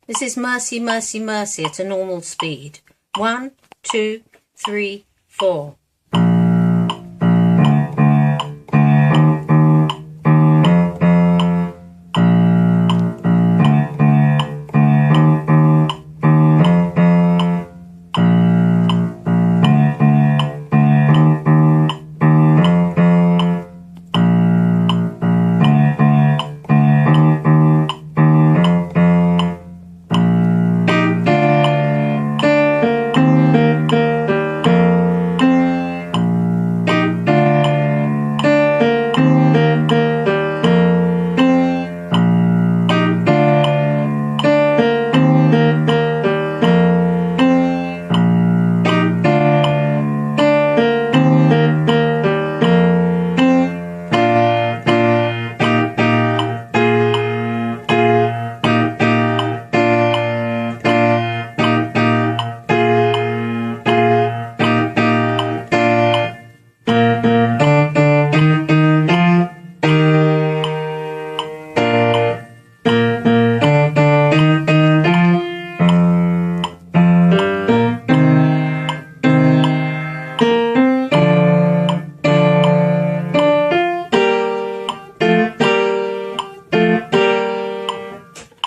This is Mercy, Mercy, Mercy at a normal speed. 1, 2, 3, 4.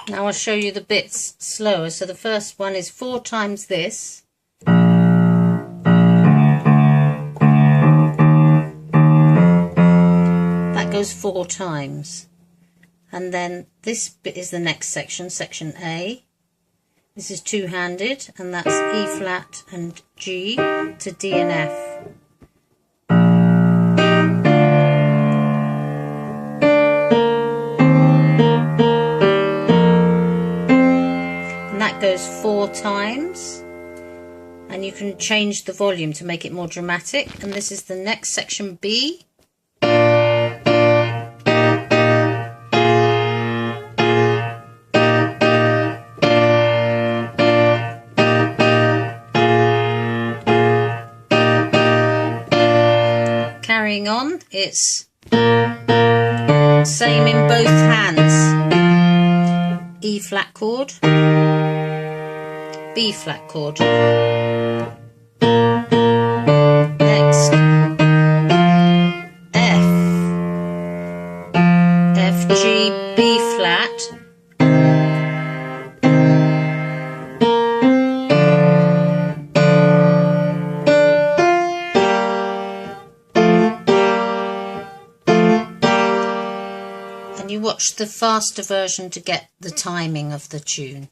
Now I'll show you the bits slower. So the first one is 4 times this. That goes 4 times. And then this bit is the next section, section A. This is two-handed, and that's E flat and G to D and F. That goes 4 times, and you can change the volume to make it more dramatic. And this is the next section, B. Carrying on, it's same in both hands. E flat chord, B flat chord. Next, F, F, G, B flat. And you watch the faster version to get the timing of the tune.